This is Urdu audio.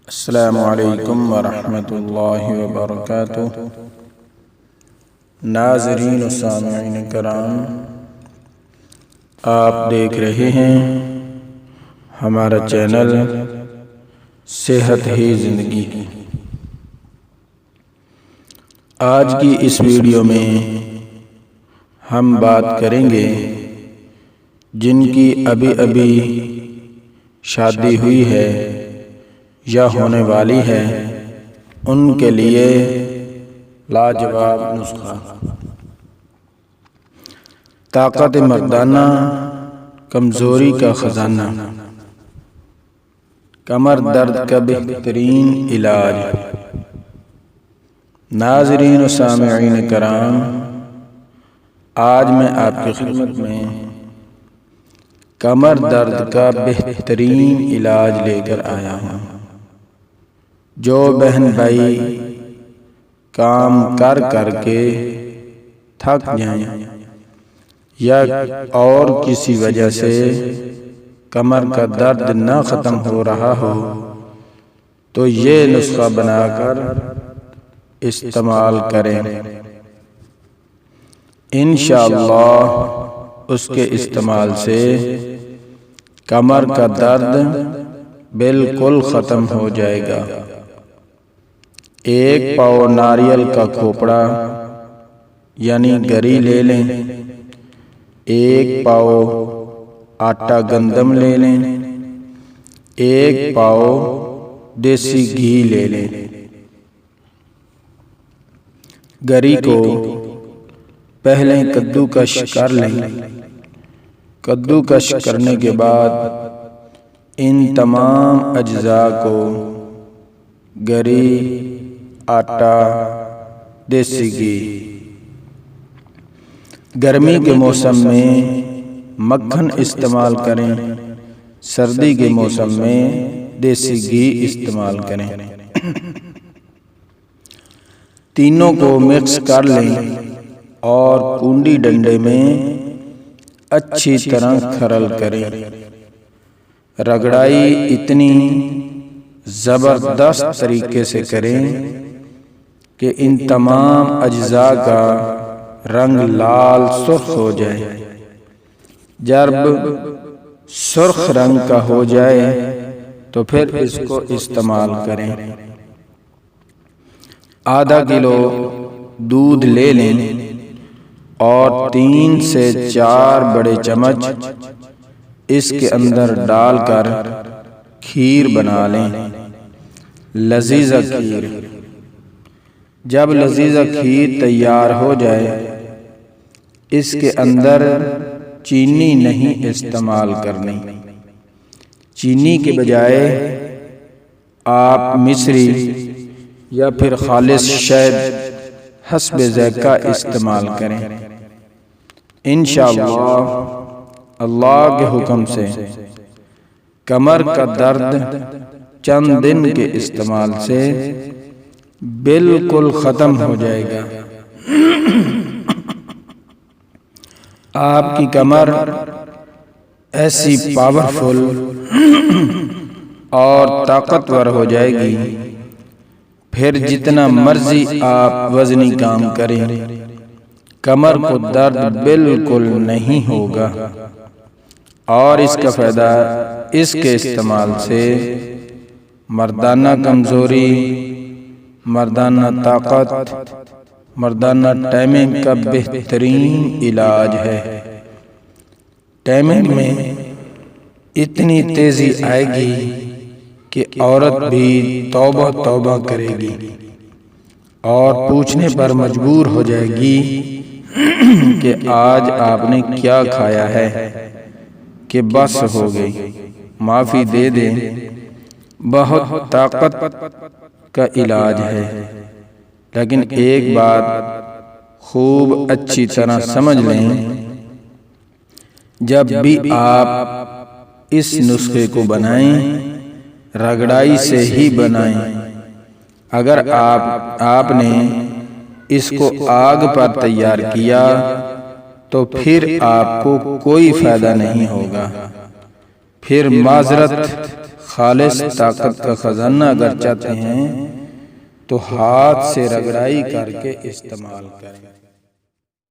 السلام علیکم ورحمۃ اللہ وبرکاتہ۔ ناظرین و سامعین کرام، آپ دیکھ رہے ہیں ہمارا چینل صحت ہی زندگی۔ آج کی اس ویڈیو میں ہم بات کریں گے جن کی ابھی شادی ہوئی ہے یا ہونے والی ہے، ان کے لیے لاجواب نسخہ۔ طاقت مردانہ، کمزوری کا خزانہ، کمر درد کا بہترین علاج۔ ناظرین و سامعین کرام، آج میں آپ کی خدمت میں کمر درد کا بہترین علاج لے کر آیا ہوں۔ جو بہن بھائی کام کر کے تھک جائیں یا اور کسی وجہ سے کمر کا درد نہ ختم ہو رہا ہو، تو یہ نسخہ بنا کر استعمال کریں۔ انشاءاللہ اس کے استعمال سے کمر کا درد بالکل ختم ہو جائے گا۔ ایک پاؤ ناریل کا کھوپڑا یعنی گری لے لیں، ایک پاؤ آٹا گندم لے لیں، ایک پاؤ دیسی گھی لے لیں۔ گری کو پہلے کدوکش کر لیں۔ کدوکش کرنے کے بعد ان تمام اجزاء کو گری، آٹا، دیسی گھی، گرمی کے موسم میں مکھن استعمال کریں، سردی کے موسم میں دیسی گھی استعمال کریں۔ تینوں کو مکس کر لیں اور کنڈی ڈنڈے میں اچھی طرح کھرل کریں۔ رگڑائی اتنی زبردست طریقے سے کریں کہ ان تمام اجزاء کا رنگ لال سرخ ہو جائے۔ جب سرخ رنگ کا ہو جائے تو پھر اس کو استعمال کریں۔ آدھا کلو دودھ لے لیں اور 3 سے 4 بڑے چمچ اس کے اندر ڈال کر کھیر بنا لیں، لذیذ کھیر۔ جب لذیذ کھیر تیار ہو جائے، اس کے اندر چینی نہیں استعمال کرنی۔ چینی کے بجائے آپ مصری یا پھر خالص شہد حسب ذائقہ استعمال کریں۔ انشاءاللہ اللہ کے حکم سے کمر کا درد چند دن کے استعمال سے بالکل ختم ہو جائے گا۔ آپ کی کمر ایسی پاورفل اور طاقتور ہو جائے گی، پھر جتنا مرضی آپ وزنی کام کریں، کمر کو درد بالکل نہیں ہوگا۔ اور اس کا فائدہ اس کے استعمال سے مردانہ کمزوری، مردانہ طاقت، مردانہ ٹائمنگ کا بہترین علاج ہے۔ ٹائمنگ میں اتنی تیزی آئے گی کہ عورت بھی توبہ توبہ کرے گی اور پوچھنے پر مجبور ہو جائے گی کہ آج آپ نے کیا کھایا ہے کہ بس ہو گئی، معافی دے دیں۔ بہت طاقت کا علاج ہے، لیکن ایک بات خوب اچھی طرح سمجھ لیں، جب بھی آپ اس نسخے کو بنائیں، رگڑائی سے ہی بنائیں۔ اگر آپ نے اس کو آگ پر تیار کیا تو پھر آپ کو کوئی فائدہ نہیں ہوگا، پھر معذرت خالص طاقت کا خزانہ اگر چاہتے ہیں تو ہاتھ سے رگڑائی کر کے استعمال کریں۔